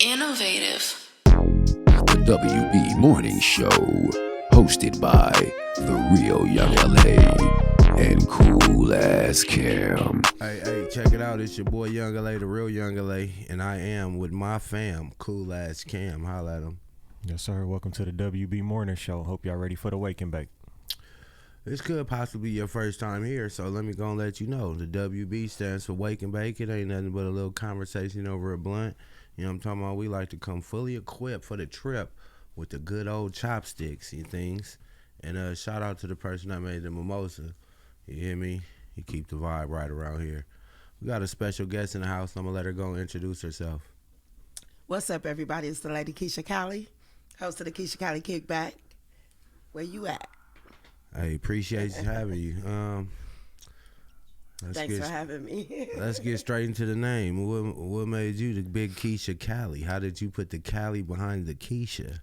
Innovative. The WB Morning Show, hosted by the real Young LA and Cool Ass Cam. Hey, check it out. It's your boy Young LA, the real Young LA, and I am with my fam, Cool Ass Cam. Holla at him. Yes, sir. Welcome to the WB Morning Show. Hope y'all ready for the wake and bake. This could possibly be your first time here, so let me go and let you know. The WB stands for Wake and Bake. It ain't nothing but a little conversation over a blunt. You know what I'm talking about? We like to come fully equipped for the trip with the good old chopsticks and things. And shout out to the person that made the mimosa. You hear me? He keep the vibe right around here. We got a special guest in the house. I'm going to let her go and introduce herself. What's up, everybody? It's the lady KEISHA CALI, host of the KEISHA CALI Kickback. Where you at? Hey, appreciate you having you. Thanks for having me. Let's get straight into the name. What made you the big KEISHA CALI? How did you put the Cali behind the KEISHA?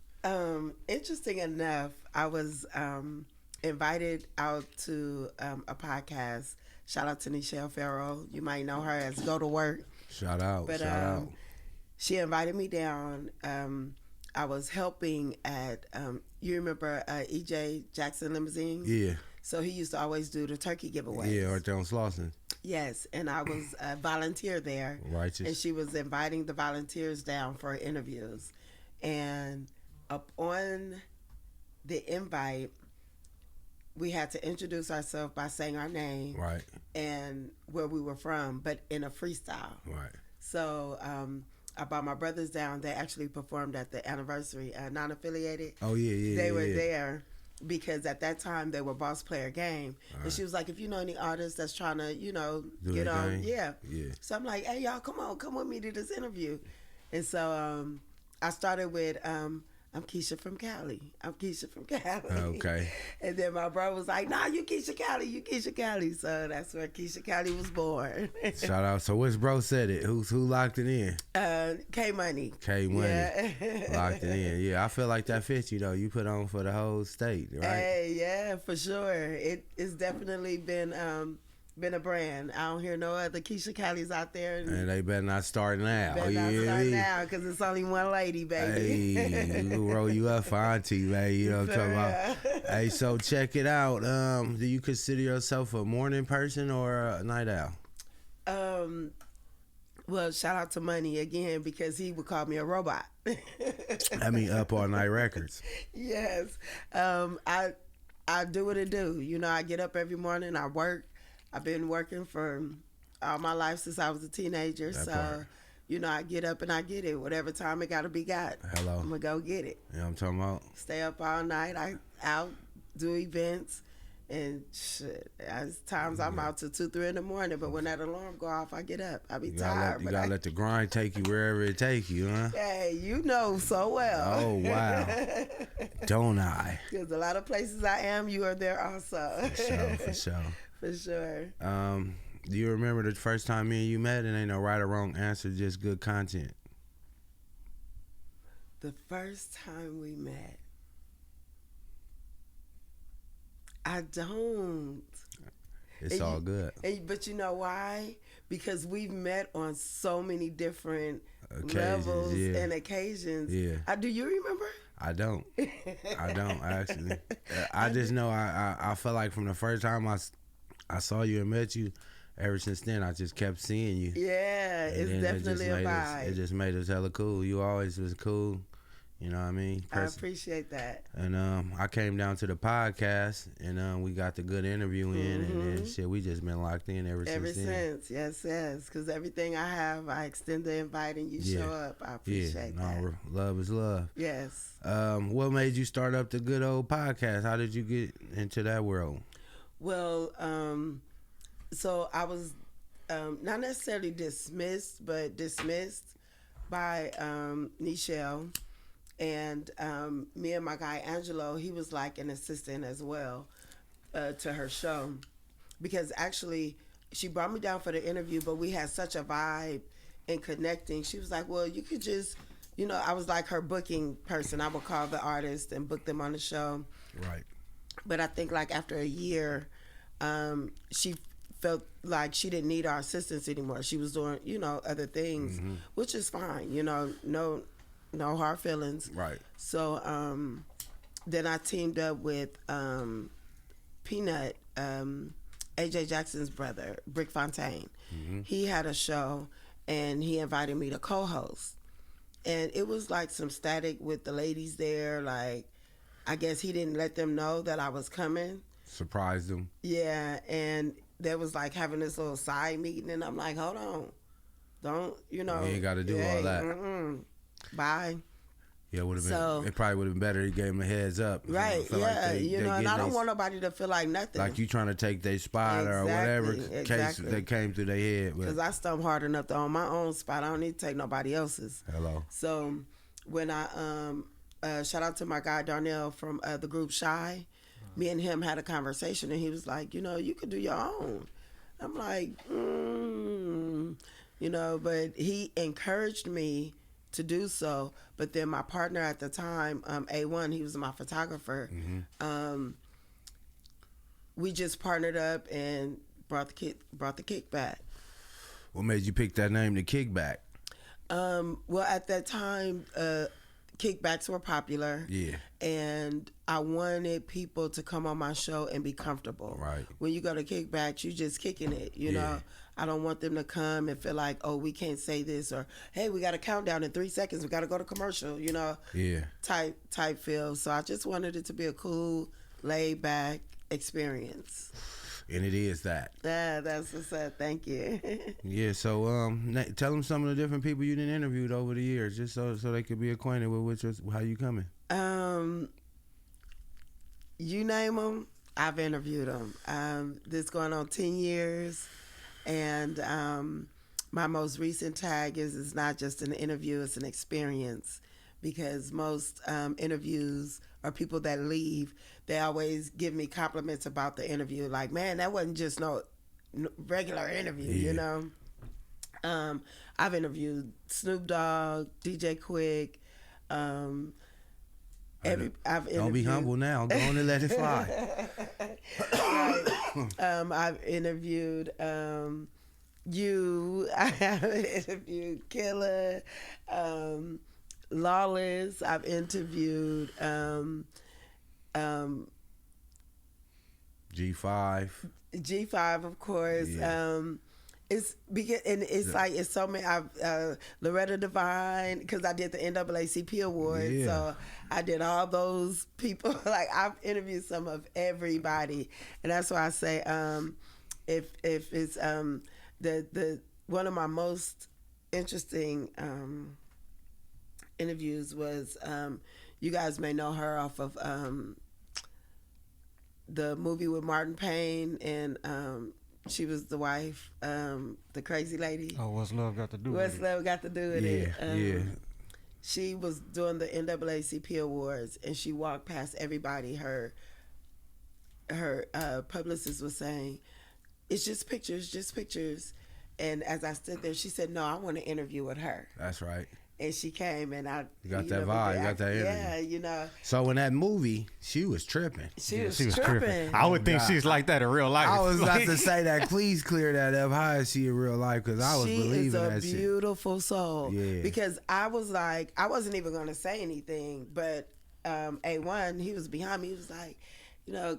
Interesting enough, I was invited out to a podcast. Shout out to Nichelle Farrell. You might know her as Go to Work. Shout out. She invited me down. I was helping at, you remember E.J. Jackson Limousine? Yeah. So he used to always do the turkey giveaways. Yeah, right there on Slauson. Yes, and I was a volunteer there. Righteous. And she was inviting the volunteers down for interviews. And upon the invite, we had to introduce ourselves by saying our name. Right. And where we were from, but in a freestyle. Right. So I brought my brothers down. They actually performed at the anniversary, non-affiliated. Oh, yeah. They were there because at that time they were Boss Player Game. Right. And she was like, if you know any artists that's trying to, get on. Yeah. So I'm like, hey, y'all, come with me to this interview. And so I started with, I'm KEISHA from Cali. Okay. And then my brother was like, nah, you KEISHA Cali. So that's where KEISHA Cali was born. Shout out. So which bro said it? Who locked it in? K-Money. Yeah. Locked it in. Yeah, I feel like that fits you, though. You put on for the whole state, right? Hey, yeah, for sure. It's definitely been a brand. I don't hear no other KEISHA Calis out there. And they better not start now. Now, because it's only one lady, baby. Hey, we'll roll you up for auntie, baby. You know what I'm talking about? Hey, so check it out. Do you consider yourself a morning person or a night owl? Well, shout out to Money again because he would call me a robot. I mean, Up All Night Records. Yes. I do what I do. I get up every morning. I work. I've been working for all my life since I was a teenager. I get up and I get it. Whatever time it got to be got. Hello. I'm going to go get it. You know what I'm talking about? Stay up all night. I out, do events. And shit, there's times I'm out till 2, 3 in the morning. But when that alarm go off, I get up. I be tired. You got to let the grind take you wherever it take you, huh? Hey, you know so well. Oh, wow. Don't I? Because a lot of places I am, you are there also. For sure. For sure. Do you remember the first time me and you met? And ain't no right or wrong answer, just good content. The first time we met, I don't. It's all good. But you know why? Because we've met on so many different levels and occasions. Yeah. Do you remember? I don't actually. I just know I felt like from the first time I saw you and met you, ever since then I just kept seeing you. Yeah, it's definitely a vibe. It just made us hella cool. You always was cool. You know what I mean? I appreciate that. And I came down to the podcast and we got the good interview in and then shit, we just been locked in ever since. Yes. Because everything I have, I extend the invite and you show up. I appreciate that. Love is love. Yes. What made you start up the good old podcast? How did you get into that world? Well, so I was not necessarily dismissed, but dismissed by Nichelle. And me and my guy, Angelo, he was like an assistant as well to her show. Because actually, she brought me down for the interview, but we had such a vibe in connecting. She was like, well, you could just, I was like her booking person. I would call the artist and book them on the show. Right. But I think like after a year, she felt like she didn't need our assistance anymore. She was doing, other things, which is fine. No hard feelings. Right. So then I teamed up with Peanut, AJ Jackson's brother, Brick Fontaine. He had a show, and he invited me to co-host. And it was like some static with the ladies there. Like, I guess he didn't let them know that I was coming. Surprised them. Yeah, and there was like having this little side meeting, and I'm like, hold on. Don't, You ain't got to do all that. Bye. Yeah, would have been. So- It probably would have been better. He gave him a heads up. Right, Feel yeah, like they and I don't getting want nobody to feel like nothing. like you trying to take their spot or whatever Exactly. case that came through their head. Because I stump hard enough to own my own spot. I don't need to take nobody else's. Hello. So when I shout out to my guy Darnell from the group Shy, me and him had a conversation, and he was like, you could do your own. I'm like, but he encouraged me to do so. But then my partner at the time, A1, he was my photographer. We just partnered up and brought the kickback. What made you pick that name, the Kickback? Well, at that time, kickbacks were popular. Yeah. And I wanted people to come on my show and be comfortable. Right. When you go to kickbacks, you just kicking it, you know. I don't want them to come and feel like, oh, we can't say this, or hey, we got a countdown in 3 seconds, we got to go to commercial, Yeah. type feel. So I just wanted it to be a cool, laid back experience. And it is that. Yeah, that's what's up. Thank you. Yeah. So tell them some of the different people you done interviewed over the years, just so they could be acquainted with how you coming. You name them, I've interviewed them. This going on 10 years. And my most recent tag is it's not just an interview, it's an experience. Because most interviews or people that leave, they always give me compliments about the interview. Like, man, that wasn't just no regular interview, I've interviewed Snoop Dogg, DJ Quick. I've interviewed, Don't be humble now. Go on and let it fly. Right. I've interviewed you. I have interviewed Killer, Lawless. I've interviewed G5. G5, of course. Yeah. It's because, and it's like it's so many. Loretta Devine, because I did the NAACP Awards, Yeah. so I did all those people. Like, I've interviewed some of everybody, and that's why I say, if it's the one of my most interesting interviews was, you guys may know her off of the movie with Martin Payne, and she was the wife, the crazy lady. Oh, what's love got to do What's with it? love got to do with it? Yeah. She was doing the NAACP Awards, and she walked past everybody. Her publicist was saying, "It's just pictures." And as I stood there, she said, "No, I want to interview with her." That's right. And she came, and You got that vibe. You got that energy. Yeah, So in that movie, she was tripping. she was She was tripping. I would think God. she's like that in real life. I was about to say that. Please clear that up. How is she in real life? Because I was She believing is a that shit. beautiful soul. Yeah. Because I was like, I wasn't even going to say anything, but A1, he was behind me. He was like,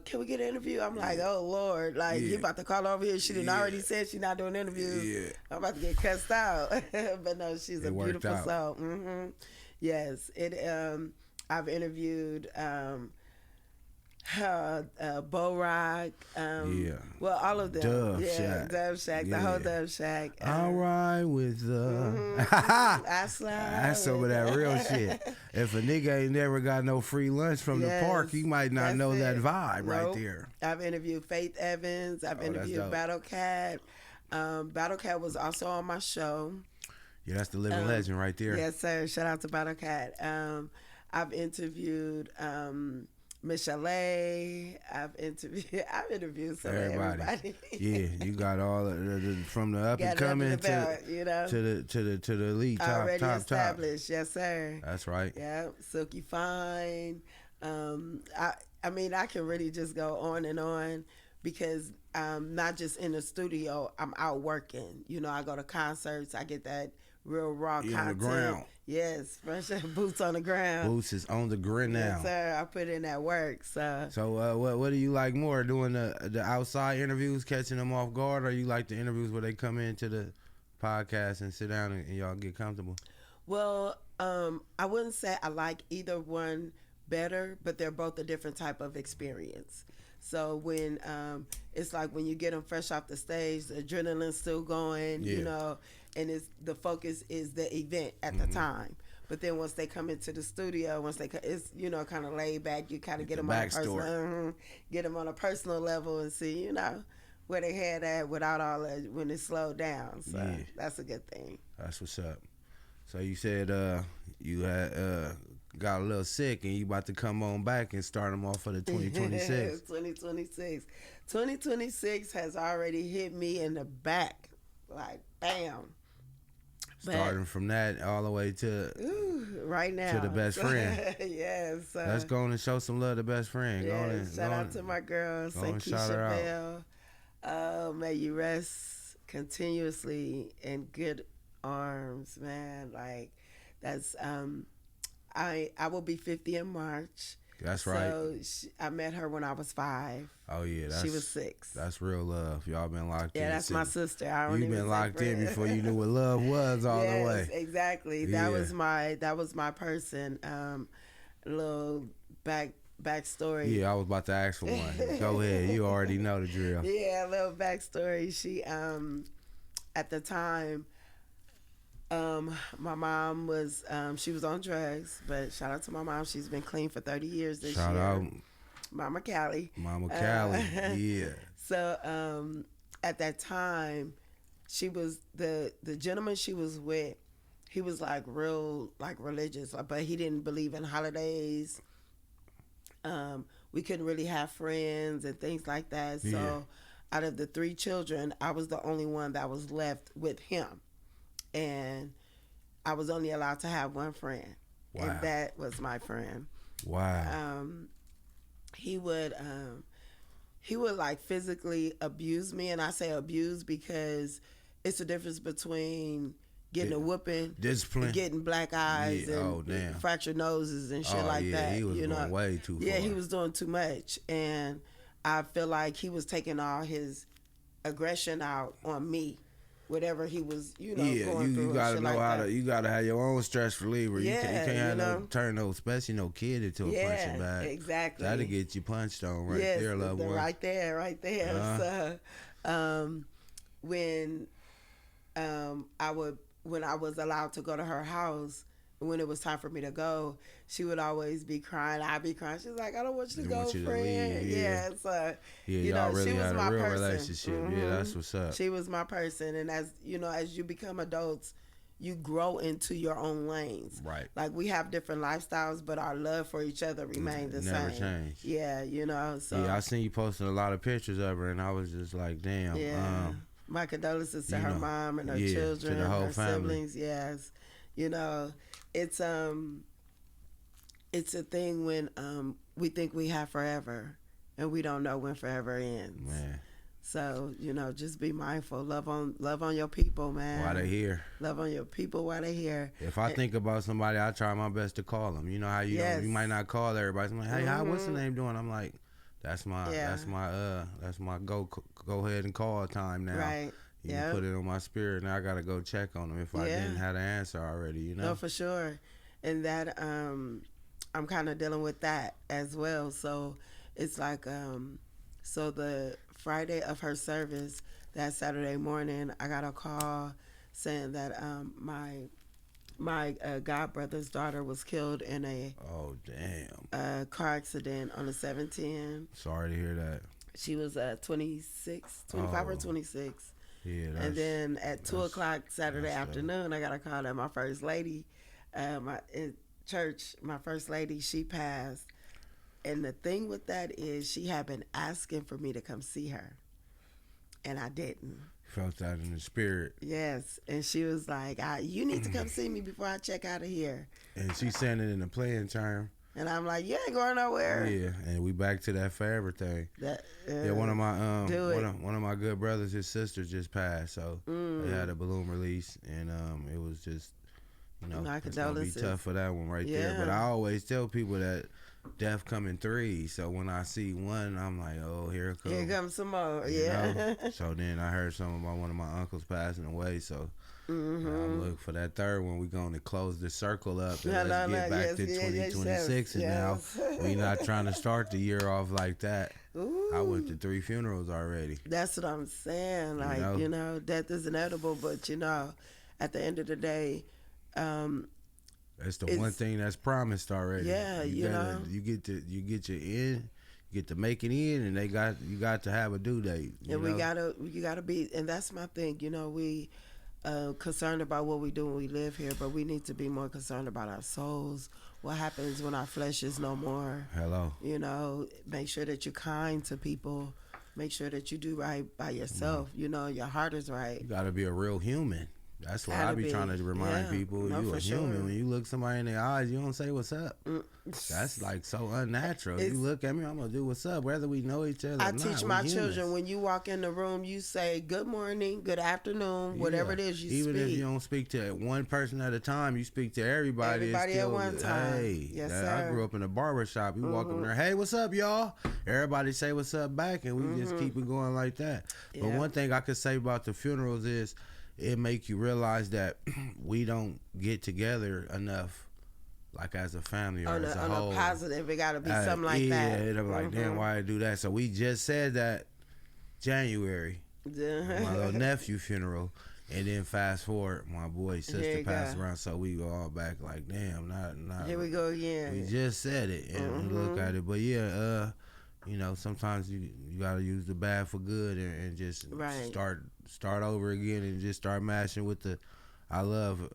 can we get an interview? I'm like, oh Lord, like Yeah. you about to call over here? She didn't Yeah. already said she's not doing interviews. Yeah. I'm about to get cussed out. But no, she's It a worked beautiful out. soul. Yes, it. I've interviewed Bo Rock. Yeah. Well, all of them. Dove yeah, Shack. Dove Shack. The Yeah. whole Dove Shack. All right with the. I slide. That's some of that real shit. If a nigga ain't never got no free lunch from the Yes, park, he might not that's know that it. vibe right Nope. there. I've interviewed Faith Evans. I've Oh, that's interviewed dope. Battle Cat. Battle Cat was also on my show. Yeah, that's the living legend right there. Yes, sir. Shout out to Battle Cat. I've interviewed Michelle. I've interviewed some Everybody. of everybody. Yeah, you got all of the from the up Got and it under coming the belt, to the elite already top. established. Yes, sir. That's right. Yeah, Silky Fine. I mean, I can really just go on and on. because not just in the studio, I'm out working. You know, I go to concerts, I get that real raw You content. on the ground. Yes, fresh boots on the ground. Boots is on the ground now. Yes, sir. I put in that work. So what do you like more, doing the outside interviews, catching them off guard, or you like the interviews where they come into the podcast and sit down and y'all get comfortable? well, I wouldn't say I like either one better, but they're both a different type of experience. So when it's like when you get them fresh off the stage, the adrenaline's still going, Yeah. you know, and the focus is the event at the time. But then once they come into the studio, it's kind of laid back. You kind of get them on a personal, get them on a personal level and see where they had at without all that when it slowed down. So that's a good thing. That's what's up. So you said you had got a little sick and you about to come on back and start them off for the 2026. 2026 has already hit me in the back, like bam. Starting from that all the way to right now to the best friend. Yes. Let's go on and show some love to best friend. Yes, shout out to my girl, St. KEISHA Bell. May you rest continuously in good arms, man. Like that's I will be 50 in March. That's right. So I met her when I was 5. Oh yeah, she was 6. That's real love. Y'all been locked in. Yeah, that's my sister. You've been locked in before you knew what love was all the way. Exactly. Yeah. That was my person. A little backstory. Yeah, I was about to ask for one. Go ahead. You already know the drill. Yeah, a little backstory. She at the time, my mom was she was on drugs, but shout out to my mom. She's been clean for 30 years this year. Shout out Mama Cali. Mama Cali. Yeah. So at that time, she was the gentleman she was with. He was like real religious, but he didn't believe in holidays. We couldn't really have friends and things like that. So out of the 3 children, I was the only one that was left with him. And I was only allowed to have one friend. Wow. And that was my friend. Wow. He would like physically abuse me, and I say abuse because it's a difference between getting a whooping, discipline, getting black eyes, and fractured noses and shit like that. He was going way too far. Yeah, he was doing too much, and I feel like he was taking all his aggression out on me. Whatever he was, going through. You gotta know how to. You gotta have your own stress reliever. You can't have turn no, especially no kid into a punching bag. Exactly. That'll get you punched on there, loved one. Right there. So, when I was allowed to go to her house, when it was time for me to go, she would always be crying. I'd be crying. She's like, I don't want you to go, friend. So, y'all really she was had my a real person. relationship. Mm-hmm. Yeah, that's what's up. She was my person. And as you become adults, you grow into your own lanes. Right. Like, we have different lifestyles, but our love for each other remained the same. Never changed. Yeah, so. Yeah, I seen you posting a lot of pictures of her, and I was just like, damn. Yeah. My condolences to her mom and her children, to the whole her family. siblings. Yes. It's a thing when we think we have forever and we don't know when forever ends. Man. So, just be mindful. Love on your people, man. While they here. Love on your people while they here. If I think about somebody, I try my best to call them. You know how you might not call everybody. I'm like, hey, what's the name doing? I'm like, that's my go ahead and call time now. Right. You put it on my spirit. Now I gotta go check on them if I didn't have the answer already. No, for sure. And that I'm kind of dealing with that as well. So it's like so the Friday of her service, that Saturday morning, I got a call saying that my godbrother's daughter was killed in a car accident on the 710. Sorry to hear that. She was 25 or 26. Yeah, and then at 2 o'clock Saturday afternoon, I got a call that my first lady, in church, my first lady, she passed. And the thing with that is she had been asking for me to come see her, and I didn't. Felt that in the spirit. Yes, and she was like, you need to come see me before I check out of here. And she's saying it in a playing term. And I'm like, you ain't going nowhere. Yeah, and we back to that forever thing. That, Yeah, one of my do it. one of my good brothers, his sister just passed, so they had a balloon release, and it was just, you know, My it's gonna be condolences. tough for that one right there. But Yeah. I always tell people that death come in threes. So when I see one, I'm like, oh, here it comes. Here comes some more. You Yeah. know? So then I heard something about one of my uncles passing away. So Mm-hmm. I'm looking for that third one. We're going to close the circle up and No, let's no, get no, back yes, to yes, 2026. And now yes. we not trying to start the year off like that. Ooh. I went to 3 funerals already. That's what I'm saying. Like, know? you know, death is inevitable, but you know, at the end of the day, That's the one thing that's promised already. Yeah, you know. You get your end, you get to make it in, and you got to have a due date. You and know? you gotta be, and that's my thing. You know, we concerned about what we do when we live here, but we need to be more concerned about our souls. What happens when our flesh is no more? Hello. You know, make sure that you're kind to people. Make sure that you do right by yourself. You know, your heart is right. You got to be a real human. That's what I Gotta be be. trying to remind Yeah. people. No, You for a human. sure. When you look somebody in their eyes, you don't say what's up. That's like so unnatural. You look at me, I'm gonna do what's up, whether we know each other. I or not. teach We my humans. children, when you walk in the room, you say good morning, good afternoon, whatever Yeah. it is you Even speak. if you don't speak to one person at a time, you speak to everybody. It's Everybody at still, one time. Hey, Yes, I sir. grew up in a barber shop. You walk up there, hey, what's up, y'all? Everybody say what's up back, and we just keep it going like that. But Yeah. one thing I could say about the funerals is it make you realize that we don't get together enough, like as a family or on as a on whole. a positive, it got to be something like yeah, that. I'm like, damn, why I do that? So we just said that January, my little nephew funeral, and then fast forward, my boy's Here sister you passed go. around, so we go all back like, damn, not. Here we go again. We just said it and we look at it, but yeah, you know, sometimes you gotta use the bad for good and just Right. start over again and just start mashing with the I love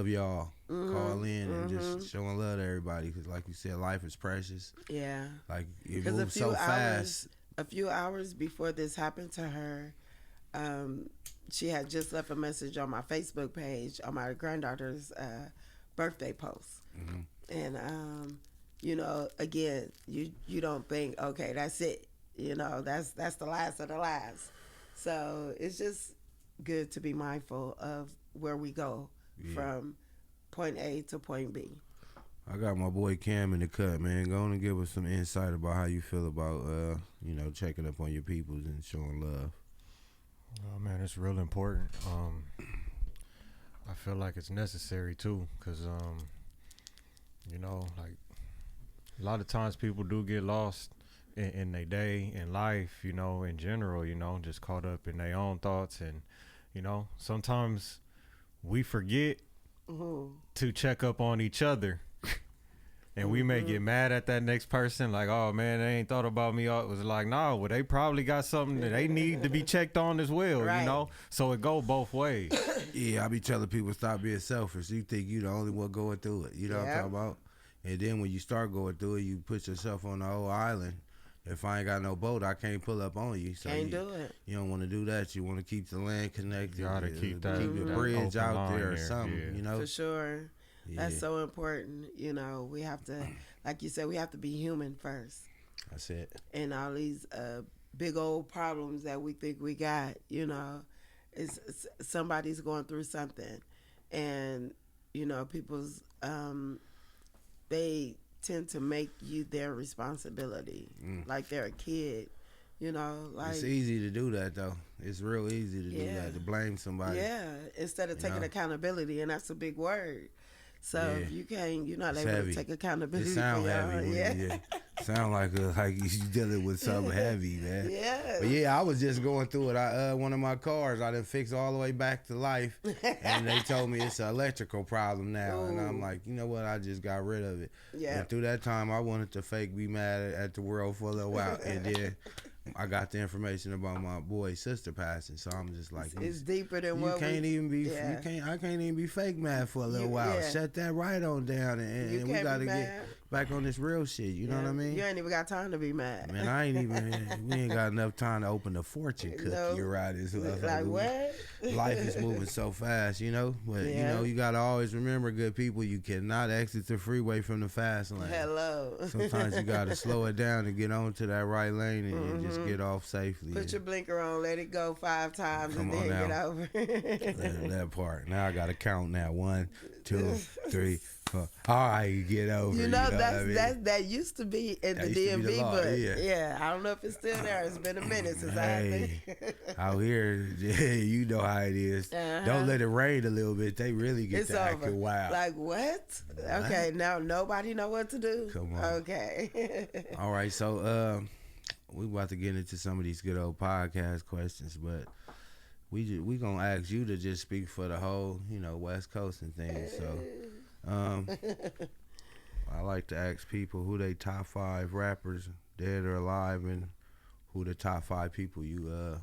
y'all. Call in and just showing love to everybody, because like you said, life is precious. Yeah. Like it Because moves so fast. a few hours before this happened to her, she had just left a message on my Facebook page on my granddaughter's birthday post. And you know, again, you don't think, okay, that's it. You know, that's the last of the last. So it's just good to be mindful of where we go from point A to point B. I got my boy Cam in the cut, man. Go on and give us some insight about how you feel about, you know, checking up on your peoples and showing love. Oh man, it's real important. I feel like it's necessary too, cause you know, like a lot of times people do get lost in their day, in life, you know, in general, you know, just caught up in their own thoughts, and you know, sometimes we forget to check up on each other. And we may get mad at that next person, like, oh man, they ain't thought about me. It was like, no, well, they probably got something that they need to be checked on as well, Right. you know? So it go both ways. Yeah, I be telling people stop being selfish. You think you the only one going through it. You know what I'm Yeah. talking about? And then when you start going through it, you put yourself on the whole island. If I ain't got no boat, I can't pull up on you. So Can't do it. You don't want to do that. You want to keep the land connected. You gotta keep that- keep the that bridge open out line there or there, something. yeah. You know? For sure. That's Yeah. so important. You know, we have to, like you said, we have to be human first. That's it. And all these big old problems that we think we got, you know, it's somebody's going through something. And, you know, people's, they tend to make you their responsibility. Like they're a kid, you know, like. It's easy to do that, though. It's real easy to do Yeah. that, to blame somebody. Yeah, instead of taking know? accountability, and that's a big word. So Yeah. if you can't, you're not It's able heavy. to take It accountability. sound for your heavy. own- When yeah. sound like you dealing with something heavy, man. Yeah. But yeah, I was just going through it. One of my cars, I done fixed all the way back to life, and they told me it's an electrical problem now, and I'm Ooh. like, you know what? I just got rid of it. Yeah. And through that time, I wanted to fake be mad at the world for a little while, and then I got the information about my boy's sister passing, so I'm just like, It's deeper than you what can't we, even be. yeah. I can't even be fake mad for a little You- while. yeah. Shut that right on down, and You we can't gotta be get. mad. back on this real shit. You know what I mean? You ain't even got time to be mad. Man, I ain't even. We ain't got enough time to open the fortune cookie around this. Like what? Life is moving so fast, you know. But you know, you gotta always remember, good people, you cannot exit the freeway from the fast lane. Hello. Sometimes you gotta slow it down and get onto that right lane and just get off safely. Put your blinker on, let it go 5 times, Come and on then now. get over. that part. Now I gotta count now. 1, 2, 3, 4. All right, get over. You know, what I mean? that used to be in That the used to be the DMV, law, but yeah. I don't know if it's still there. It's been a minute since I had Hey, it. out here, you know how it is. Don't let it rain a little bit. They really get It's to over. acting wild. Like what? Okay, now nobody know what to do. Come on. Okay. All right, so we about to get into some of these good old podcast questions, but we gonna ask you to just speak for the whole, West Coast and things. So, I like to ask people who they top 5 rappers, dead or alive, and who the top 5 people you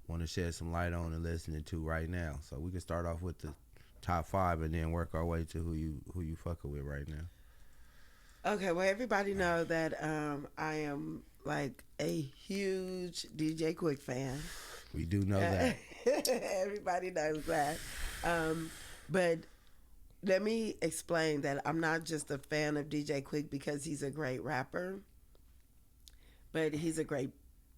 want to shed some light on and listening to right now. So we can start off with the top 5 and then work our way to who you fucking with right now. Okay, well, everybody know that I am like a huge DJ Quick fan. We do know that. Everybody knows that. But let me explain that I'm not just a fan of DJ Quick because he's a great rapper, but he's a great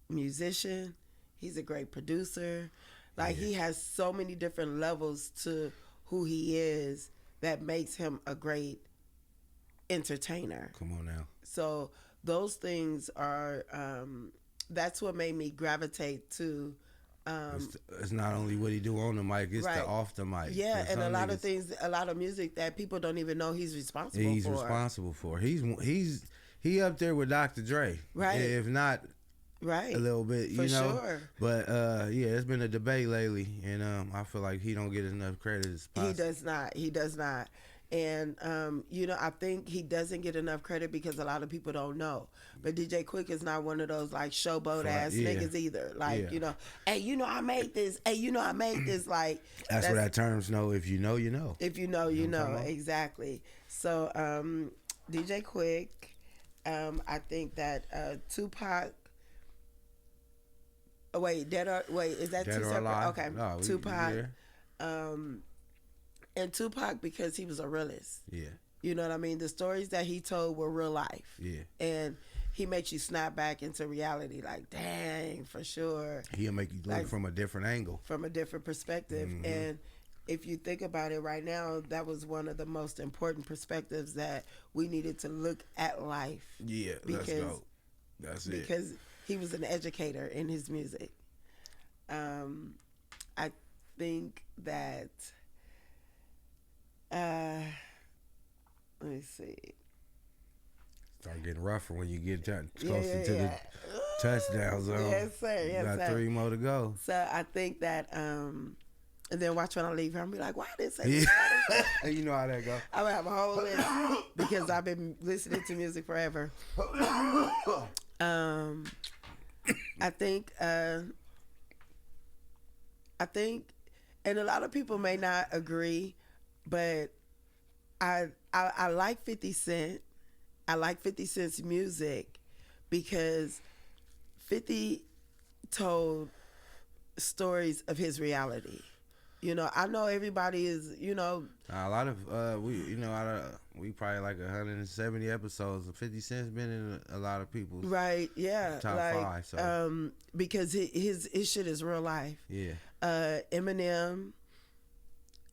musician. He's a great producer. Like, he has so many different levels to who he is that makes him a great entertainer. Come on now. So those things are, that's what made me gravitate to. It's not only what he do on the mic, it's the off the mic. Yeah, and a lot of things, a lot of music that people don't even know he's responsible for. He's responsible for. He up there with Dr. Dre. Right. If not right. a little bit, For sure. But it's been a debate lately, and I feel like he don't get enough credit as possible. He does not. And, I think he doesn't get enough credit because a lot of people don't know. But DJ Quick is not one of those, like, showboat ass niggas either. Like, hey, I made this. Hey, I made this. Like, that's what that terms know. If you know, you know. If you know, you know. Exactly. So, DJ Quick, I think that Tupac. Oh, wait, is that Dead two or separate? alive? Okay, No, Tupac. And Tupac, because he was a realist. Yeah. You know what I mean? The stories that he told were real life. Yeah. And he makes you snap back into reality. Like, dang, for sure. He'll make you look from a different angle. From a different perspective. Mm-hmm. And if you think about it right now, that was one of the most important perspectives that we needed to look at life. Yeah, let's go. That's it. Because he was an educator in his music. I think that... let me see. Start getting rougher when you get closer to the touchdown zone. Yes, sir. You got 3 more to go. So I think that, and then watch when I leave here, I'm be like, why did it say this? You know how that go. I would have a whole list because I've been listening to music forever. I think, and a lot of people may not agree, but I like 50 Cent. I like 50 Cent's music because 50 told stories of his reality. I know everybody is, a lot of we probably like 170 episodes. 50 Cent's been in a lot of people's right, yeah, top like, 5. So because his shit is real life. Yeah. Eminem.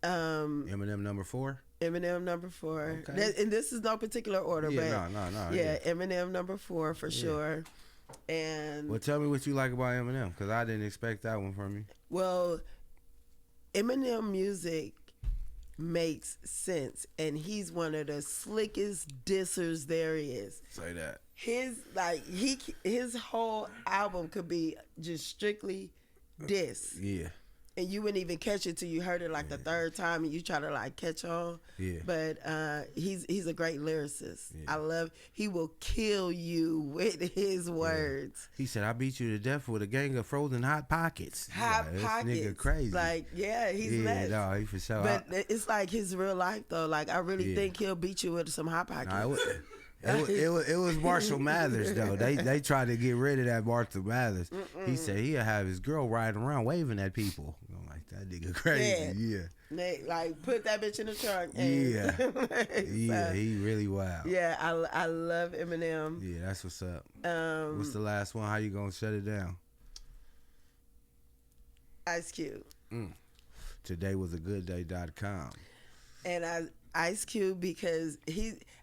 Eminem number 4. Eminem number 4. Okay. And this is no particular order, but no. Yeah, Eminem number 4 for sure. And well, tell me what you like about Eminem, because I didn't expect that one from you. Well, Eminem music makes sense, and he's one of the slickest dissers there is. Say that. His whole album could be just strictly diss. Yeah. And you wouldn't even catch it till you heard it the third time, and you try to catch on. Yeah. But he's a great lyricist. Yeah. He will kill you with his words. He said, "I beat you to death with a gang of frozen hot pockets." Pockets. This nigga crazy. He's nuts. No, he for sure. But it's like his real life though. I really think he'll beat you with some hot pockets. It was Marshall Mathers though. They tried to get rid of that Marshall Mathers. He said he'll have his girl riding around waving at people. I'm like, that nigga crazy. Yeah. They, like, put that bitch in the trunk. Yeah. Yeah, So, he really wild. yeah, I love Eminem. Yeah, that's what's up. What's the last one? How you gonna shut it down? Ice Cube. Today was a good day.com. And Ice Cube, because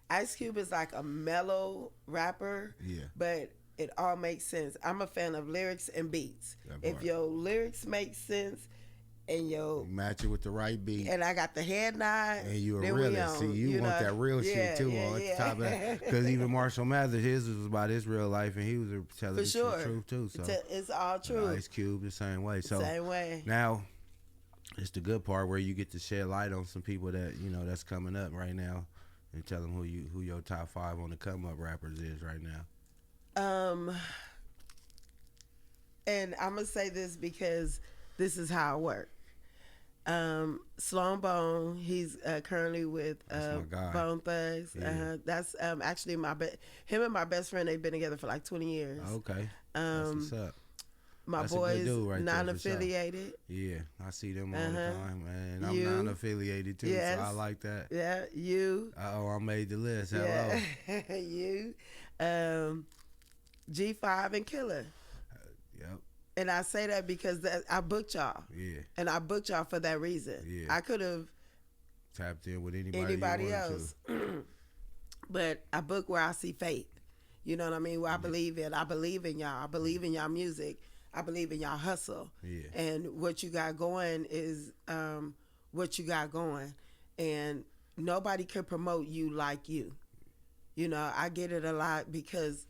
Ice Cube is like a mellow rapper. Yeah. But it all makes sense. I'm a fan of lyrics and beats. If your lyrics make sense and You match it with the right beat. and I got the head nod, And you a then we realist. on, See, you want know? that real Yeah, shit too yeah, on yeah. top of that. Because even Marshall Mathers, his was about his real life, and he was telling For the sure. truth too. So It's all true. Ice Cube the same way. So Same way. now it's the good part where you get to shed light on some people that that's coming up right now, and tell them who your top 5 on the come up rappers is right now. And I'm gonna say this because this is how it works. Sloan Bone, he's currently with That's my guy. Bone Thugs. Yeah. That's actually him and my best friend. They've been together for like 20 years. Okay, that's what's up. My That's a good boys dude right there, for non-affiliated. Yeah, I see them all the time, man. I'm You. non-affiliated too, Yes. so I like that. Yeah, you. I made the list. Hello. Yeah, you. G5 and Killer. Yep. And I say that because I booked y'all. Yeah. And I booked y'all for that reason. Yeah. I could have Tapped in with anybody you wanted else. But I book where I see faith. You know what I mean? Where I believe in. I believe in y'all. I believe in y'all music. I believe in y'all hustle. Yeah. And what you got going is what you got going. And nobody can promote you like you. You know, I get it a lot because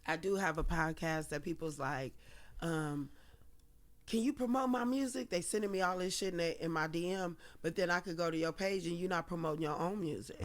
I do have a podcast that people's like, can you promote my music? They sending me all this shit in my DM, but then I could go to your page and you're not promoting your own music.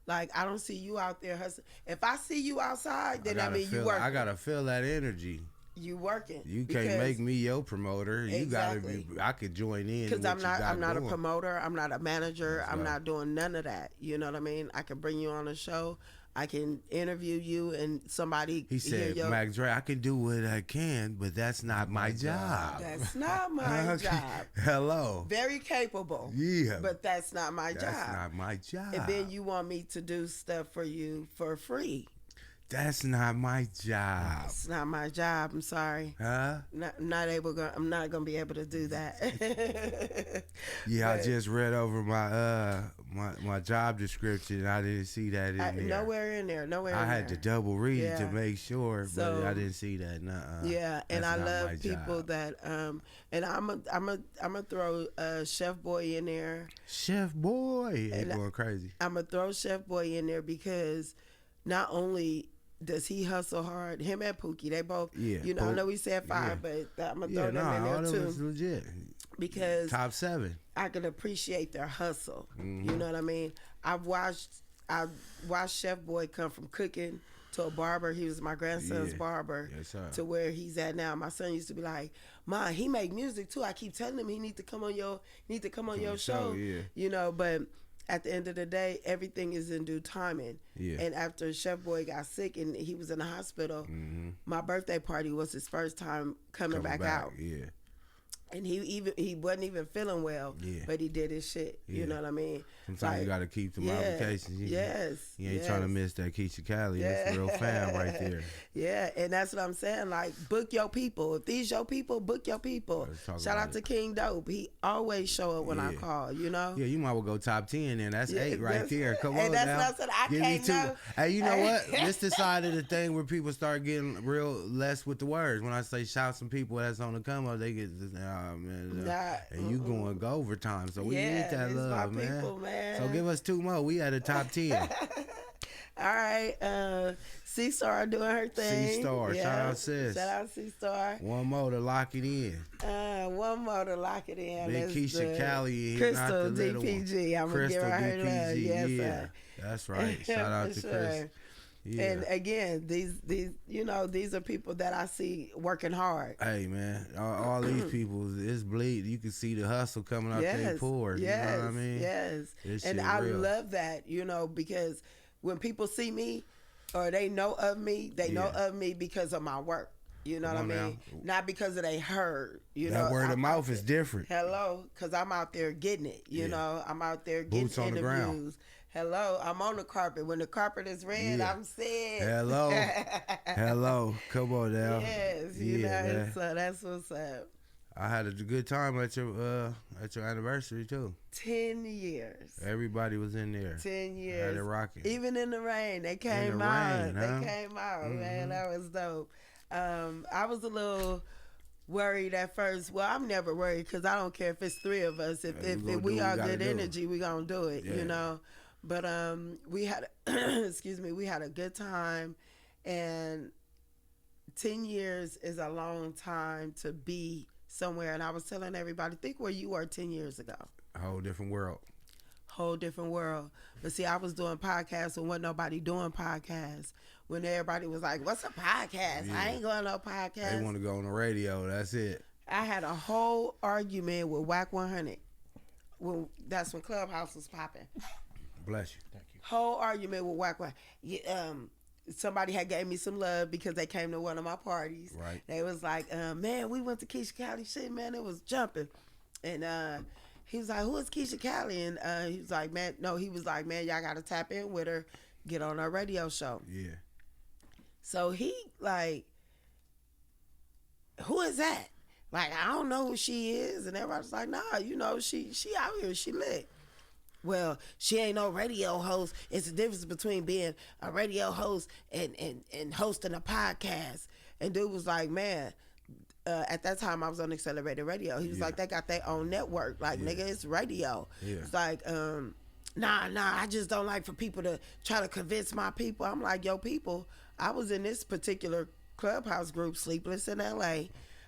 Like, I don't see you out there hustling. If I see you outside, then I mean you working. I gotta feel that energy. You working. You can't make me your promoter. You Exactly. gotta be. I could join in Because I'm not a going. promoter. I'm not a manager. That's I'm right. not doing none of that. You know what I mean? I can bring you on a show. I can interview you and somebody. He said, Mac Dre, I can do what I can, but that's not my job. That's not my Okay. job. Hello. Very capable. Yeah. But that's not my That's job. not my job. And then you want me to do stuff for you for free. That's not my job. It's not my job. I'm sorry. Huh? I'm not gonna be able to do that. Yeah, I But just read over my job description. I didn't see that in there. nowhere in there. Nowhere. I in had there. to double read it to Yeah. make sure, but So, I didn't see that. Nuh-uh. Yeah, and That's I not my love people job. that and I'm a throw Chef Boy in there. Chef Boy, he's going crazy. I'm gonna throw Chef Boy in there because not only does he hustle hard, him and Pookie, they both. Yeah, You know, I Pook- know we said 5, yeah. but I'm gonna Yeah, throw them in all there that was too legit. because Top 7. I can appreciate their hustle. Mm-hmm. You know what I mean? I watched Chef Boy come from cooking to a barber. He was my grandson's Yeah. barber. Yes, sir. To where he's at now. My son used to be like, "Ma, he make music too." I keep telling him he need to come on your show. Yeah. You know, but at the end of the day, everything is in due timing. Yeah. And after Chef Boy got sick and he was in the hospital, my birthday party was his first time coming back out. Yeah. And he wasn't even feeling well, Yeah. but he did his shit. Yeah. You know what I mean? Sometimes you got to keep them obligations. Yes. You ain't trying to miss that KEISHA Cali. That's real fam right there. Yeah, and that's what I'm saying. Like, book your people. If these your people, book your people. Let's talk Shout about out to it. King Dope. He always show up when I Yeah. call, you know? Yeah, you might well go top 10 then. That's Yeah, 8 right that's- there. Come and on that's now. what I said. I Give me can't 2. know. Hey, you know what? This the side of the thing where people start getting real less with the words. When I say shout some people that's on the come up, they get, oh, man. Nah, and you going go overtime. So we Yeah, need that it's love, my man. people, man. So give us 2 more. We at the top 10. All right. C-Star doing her thing. C-Star, shout out sis. Shout out C-Star. One more to lock it in. One more to lock it in. Big That's KEISHA the Cali, Crystal not the little one. DPG. I'm going to give Crystal her her love. DPG, Yes, yeah. sir. That's right. Shout out For to Chris. Yeah. And again, these these are people that I see working hard. Hey man, all these people is bleed. You can see the hustle coming out their pores. Yes, You know what I mean? yes. This And shit I real. love that, because when people see me or they know of me, they know of me because of my work. You know what I mean? Not because of they heard. You know, that word of mouth is different. Hello, because I'm out there getting it. You know, I'm out there getting boots on interviews. the ground. Hello, I'm on the carpet. When the carpet is red, I'm set. Hello, hello. Come on now. Yes, you know. Man. So that's what's up. I had a good time at your anniversary too. 10 years. Everybody was in there. 10 years. Had it rocking. Even in the rain, they came out. They came out, man. That was dope. I was a little worried at first. Well, I'm never worried because I don't care if it's 3 of us. If we are good energy, we gonna do it. You know. But we had we had a good time, and 10 years is a long time to be somewhere. And I was telling everybody, think where you were 10 years ago. A whole different world. Whole different world. But see, I was doing podcasts when wasn't nobody doing podcasts. When everybody was like, what's a podcast? I ain't going to no podcast. They want to go on the radio. That's it. I had a whole argument with Whack 100. Well, that's when Clubhouse was popping. Bless you. Thank you. Whole argument with Whack 100. Somebody had gave me some love because they came to one of my parties. Right. They was like, man, we went to KEISHA Cali. Shit, man, it was jumping. And he was like, who is KEISHA Cali? And he was like, man, y'all got to tap in with her, get on our radio show. Yeah. So he like, who is that? Like, I don't know who she is. And everybody's like, nah, you know, she out here, she lit. Well, she ain't no radio host. It's the difference between being a radio host and hosting a podcast. And dude was like, man, at that time I was on Accelerated Radio. He was like, they got their own network. Like, nigga, it's radio. Yeah. It's like, nah, I just don't like for people to try to convince my people. I'm like, yo, people, I was in this particular Clubhouse group, Sleepless in LA.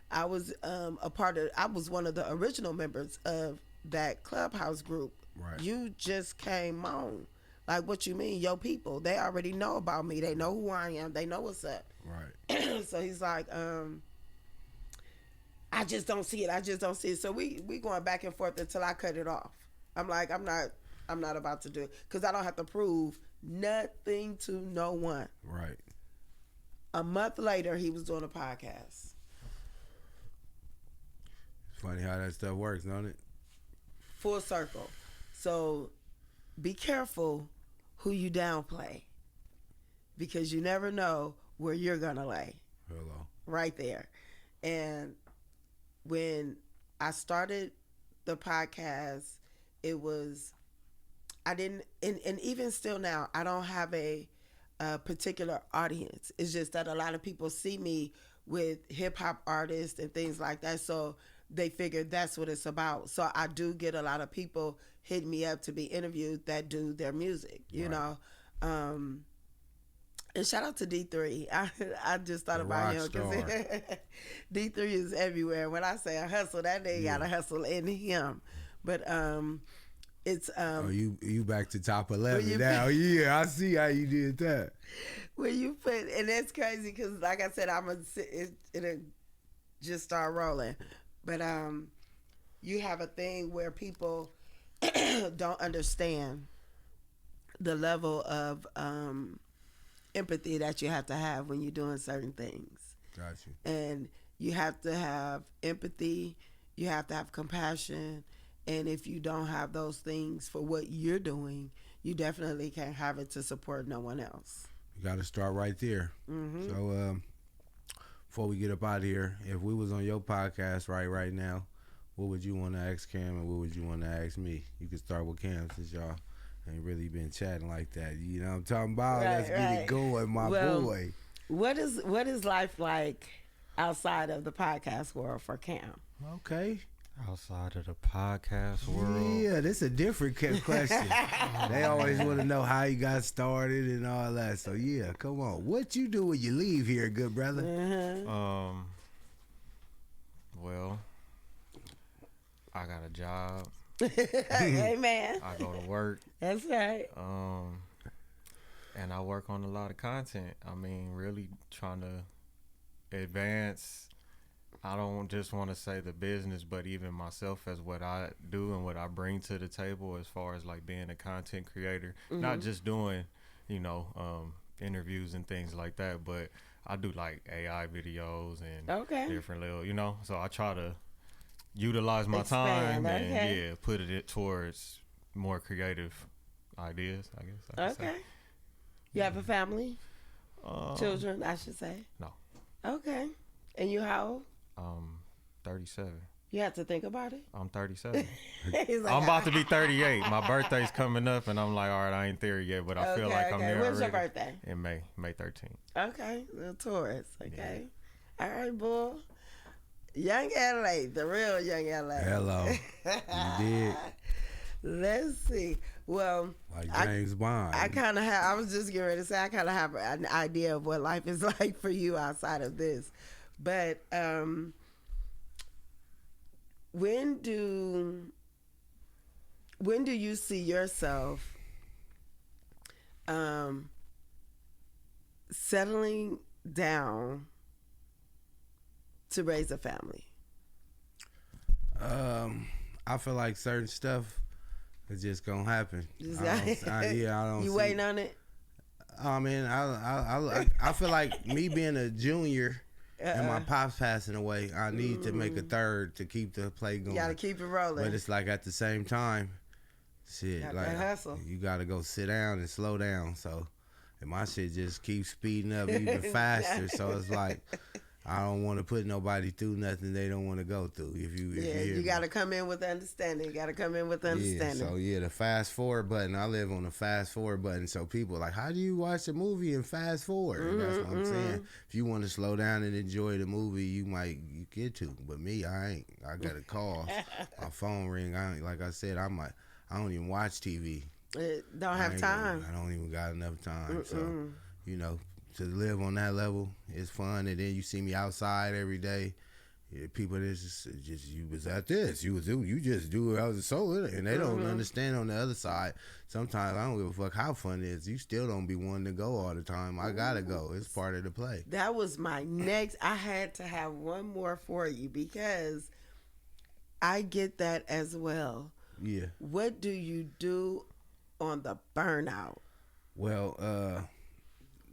I was I was one of the original members of that Clubhouse group. Right. You just came on. Like, what you mean? Yo, people, they already know about me. They know who I am. They know what's up. Right. So he's like, I just don't see it. So we going back and forth until I cut it off. I'm like, I'm not about to do it because I don't have to prove nothing to no one. Right. A month later, he was doing a podcast. It's funny how that stuff works, don't it? Full circle. So be careful who you downplay because you never know where you're going to lay. Hello. Right there. And when I started the podcast, it was, I didn't, and even still now, I don't have a particular audience. It's just that a lot of people see me with hip hop artists and things like that. So they figure that's what it's about. So I do get a lot of people hitting me up to be interviewed that do their music, you know. And shout out to D3. I just thought about him because D3 is everywhere. When I say a hustle, that nigga got a hustle in him. But it's you back to top 11 now. Yeah, I see how you did that. When you put, and that's crazy because like I said, it'll just start rolling. But you have a thing where people don't understand the level of empathy that you have to have when you're doing certain things. Got you. And you have to have empathy, you have to have compassion, and if you don't have those things for what you're doing, you definitely can't have it to support no one else. You got to start right there. Mm-hmm. So before we get up out of here, if we was on your podcast right now, what would you want to ask Cam and what would you want to ask me? You could start with Cam since y'all ain't really been chatting like that. You know what I'm talking about? Right, Let's get it going, my boy. What is life like outside of the podcast world for Cam? Okay. Outside of the podcast world? Yeah, this is a different question. They always want to know how you got started and all that. So, yeah, come on. What you do when you leave here, good brother? Mm-hmm. Well, I got a job. Hey, man. I go to work. That's right. And I work on a lot of content. I mean, really trying to advance. I don't just want to say the business, but even myself as what I do and what I bring to the table as far as like being a content creator. Mm-hmm. Not just doing interviews and things like that. But I do like AI videos and different little, so I try to utilize my time and put it towards more creative ideas, I guess. I could say. You have a family? Children, I should say. No. Okay. And you how old? 37. You have to think about it. I'm 37. Like, I'm about to be 38. My birthday's coming up, and I'm like, all right, I ain't there yet, but I feel like I'm there. When's your birthday? In May 13th. Okay, little Taurus. Okay, all right, bull. Young LA, the real young LA. Hello, you did. Let's see. Well, like James Bond. I kind of have. I was just getting ready to say I kind of have an idea of what life is like for you outside of this, but when do you see yourself settling down to raise a family? I feel like certain stuff is just gonna happen. I don't. You waiting on it? I mean, I feel like me being a junior and my pops passing away, I need to make a third to keep the play going. You gotta keep it rolling. But it's like at the same time, shit, like hustle. You gotta go sit down and slow down. So, and my shit just keeps speeding up even faster. So it's like I don't want to put nobody through nothing they don't want to go through. If you got to come in with understanding. You got to come in with understanding. So the fast forward button. I live on the fast forward button. So people are like, how do you watch a movie and fast forward? That's what I'm saying. If you want to slow down and enjoy the movie, you get to. But me, I ain't. I got a call. My phone ring. Like I said, I don't even watch TV. Don't have time. I don't even got enough time. So to live on that level is fun, and then you see me outside every day. People just you was at this, you just do it. I was so little, and they don't understand on the other side. Sometimes I don't give a fuck how fun it is. You still don't be wanting to go all the time. I gotta go. It's part of the play. That was my next. I had to have one more for you because I get that as well. Yeah. What do you do on the burnout? Well,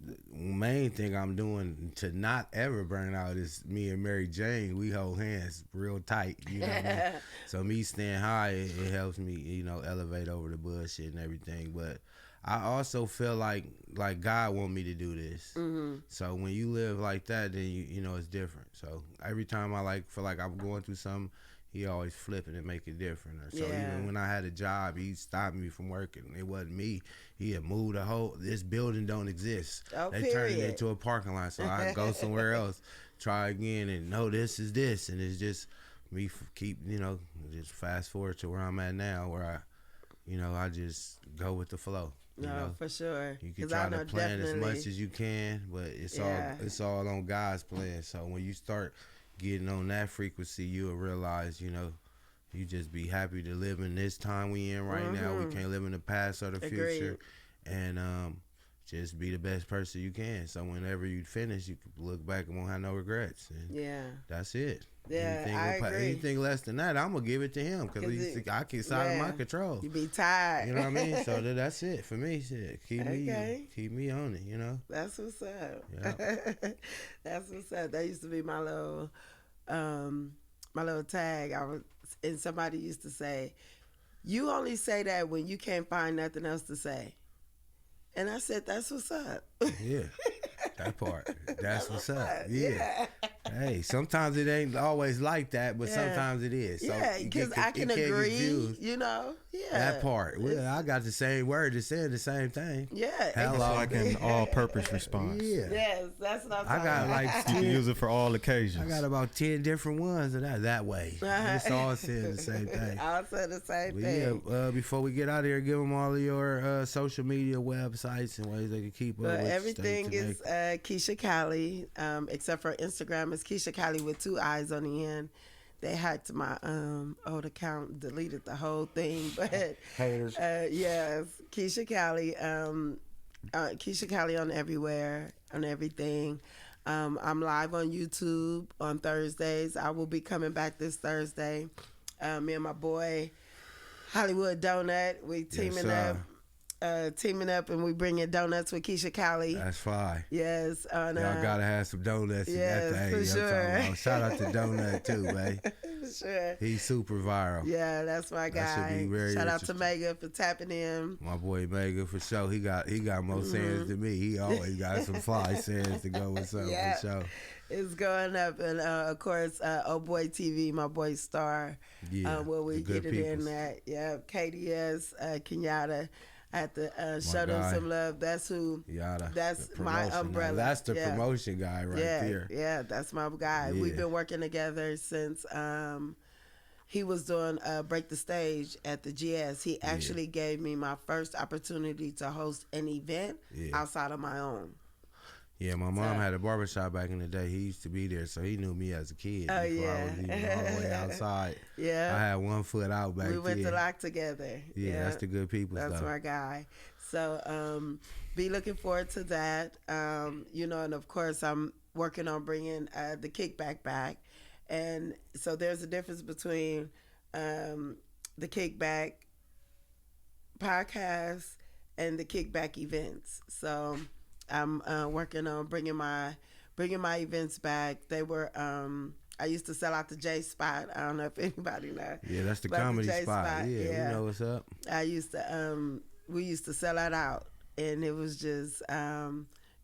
the main thing I'm doing to not ever burn out is me and Mary Jane. We hold hands real tight. You know what I mean? So me staying high, it helps me, elevate over the bullshit and everything. But I also feel like God want me to do this. Mm-hmm. So when you live like that, then you know it's different. So every time I feel like I'm going through something, he always flip it and make it different. So even when I had a job, he stopped me from working. It wasn't me. He had moved this building don't exist. Oh, they turned it into a parking lot. So I go somewhere else, try again, and no, this is this. And it's just me keep, just fast forward to where I'm at now, where I just go with the flow. No, for sure. You can try to plan as much as you can, but it's all on God's plan. So when you start getting on that frequency, you'll realize, you just be happy to live in this time we in right now. We can't live in the past or the future. And just be the best person you can. So whenever you finish, you can look back and won't have no regrets. And that's it. Yeah, I agree. Anything less than that, I'm going to give it to him because I can out of my control. You be tired. You know what I mean? So that's it for me. Shit. Keep me on it, That's what's up. Yeah. That's what's up. That used to be my little tag. And somebody used to say, you only say that when you can't find nothing else to say. And I said, that's what's up. Yeah, that part. That's what's up. Yeah. Hey, sometimes it ain't always like that, but sometimes it is. So because I can agree, That part. Well, I got the same word to say the same thing. Yeah. It's like an all-purpose response. Yeah. Yes, that's what I'm talking about. You can use it for all occasions. I got about 10 different ones of that way. It's all saying the same thing. All saying the same thing. Yeah, before we get out of here, give them all of your social media websites and ways they can keep up with everything is KEISHA Cali, except for Instagram. It's KEISHA Cali with 2 eyes on the end. They hacked my old account, deleted the whole thing, but haters. Yes, KEISHA Cali, KEISHA Cali on everywhere, on everything. I'm live on YouTube on Thursdays. I will be coming back this Thursday. Me and my boy Hollywood Donut, we teaming up. teaming up and we bringing donuts with KEISHA CALI. That's fine. Yes. Y'all gotta have some donuts. Yes, for sure. Shout out to Donut too, man. For sure. He's super viral. Yeah, that's my guy. That should be very Shout out to interesting. Mega for tapping in. My boy Mega for sure. He got more sayings than me. He always got some fly sayings to go with something Yeah. for sure. It's going up, and of course, Oh Boy TV, my boy Star. Yeah, where we the good get it peoples. in at. Yeah, KDS, Kenyatta. I had to show them guy. some love. That's who. Yada. That's the my promotion umbrella. guy. That's the Yeah. promotion guy right Yeah, there. yeah, that's my guy. Yeah. We've been working together since he was doing Break the Stage at the GS. He actually gave me my first opportunity to host an event outside of my own. Yeah, my mom had a barbershop back in the day. He used to be there, so he knew me as a kid before I was even all the way outside. Yeah. I had one foot out back We then. went to lock together. Yeah, that's the good people That's stuff. my guy. So be looking forward to that. You know, and of course I'm working on bringing the kickback back. And so there's a difference between the kickback podcast and the kickback events. So I'm working on bringing my events back. They were I used to sell out the J Spot. I don't know if anybody knows. Yeah, that's the But the comedy J spot. Spot, Yeah, yeah. we know what's up. I used to we used to sell that out, and it was just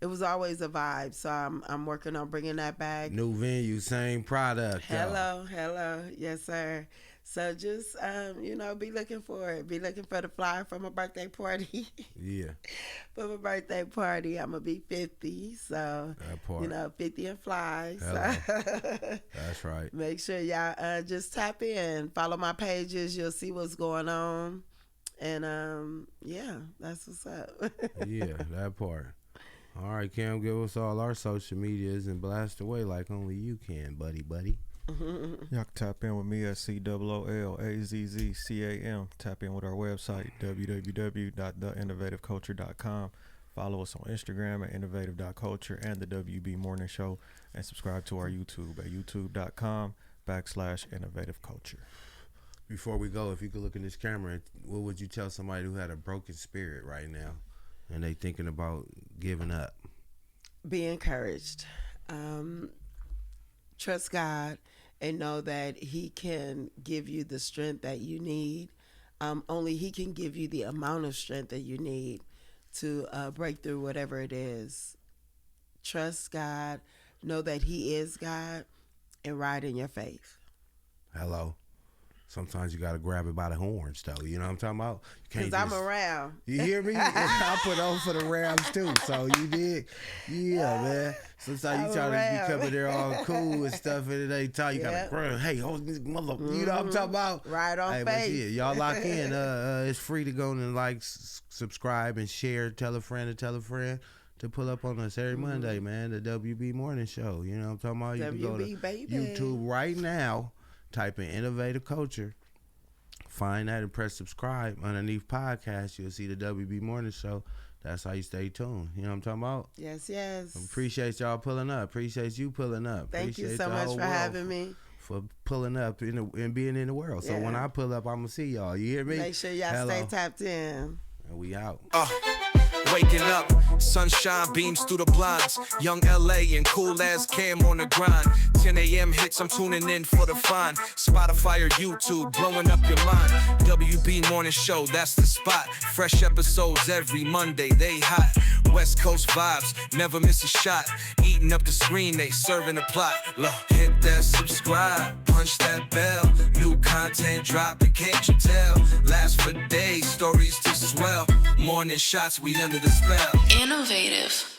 it was always a vibe. So I'm working on bringing that back. New venue, same product. y'all. Hello, yes sir. So just you know, be looking for it. Be looking for the flyer for my birthday party. Yeah, For my birthday party, I'm gonna be 50. So that part. you know, 50 and fly. Hello. So That's right. make sure y'all just tap in, follow my pages. You'll see what's going on, and yeah, that's what's up. Yeah, that part. All right, Cam, give us all our social medias and blast away like only you can, buddy. Y'all can tap in with me at COOLAZZCAM. Tap in with our website, www.theinnovativeculture.com. Follow us on Instagram at innovative.culture and the WB Morning Show. And subscribe to our YouTube at youtube.com/innovativeculture. Before we go, if you could look in this camera, what would you tell somebody who had a broken spirit right now and they thinking about giving up? Be encouraged. Trust God and know that He can give you the strength that you need. Only He can give you the amount of strength that you need to break through whatever it is. Trust God. Know that He is God, and ride in your faith. Hello. Sometimes you got to grab it by the horns, though. You know what I'm talking about? Because I'm around. You hear me? I put on for the Rams, too. So you did? Yeah, man. Sometimes you try to be coming there all cool and stuff, and it ain't time. You got to grab, hey, hold this mother. You know what I'm talking about? Ride on hey, faith. Yeah, y'all lock in. It's free to go and like, subscribe, and share. Tell a friend to tell a friend to pull up on us every Monday, man. The WB Morning Show. You know what I'm talking about? You can go to baby. YouTube right now. Type in Innovative Culture, find that and press subscribe. Underneath podcast, you'll see the WB Morning Show. That's how you stay tuned. You know what I'm talking about? Yes, yes. Appreciate y'all pulling up. Appreciate you pulling up. Thank you Appreciate so the much whole for world having me. For pulling up and being in the world. So when I pull up, I'm going to see y'all. You hear me? Make sure y'all stay tapped in. And we out. Waking up, sunshine beams through the blinds. Young LA and cool as Cam on the grind. 10 a.m. hits, I'm tuning in for the fun. Spotify or YouTube, blowing up your mind. WB Morning Show, that's the spot. Fresh episodes every Monday, they hot. West Coast vibes, never miss a shot. Eating up the screen, they serving the plot. Look, hit that subscribe, punch that bell. New content dropping, can't you tell? Last for days, stories to swell. Morning shots, we under the spell. Innovative.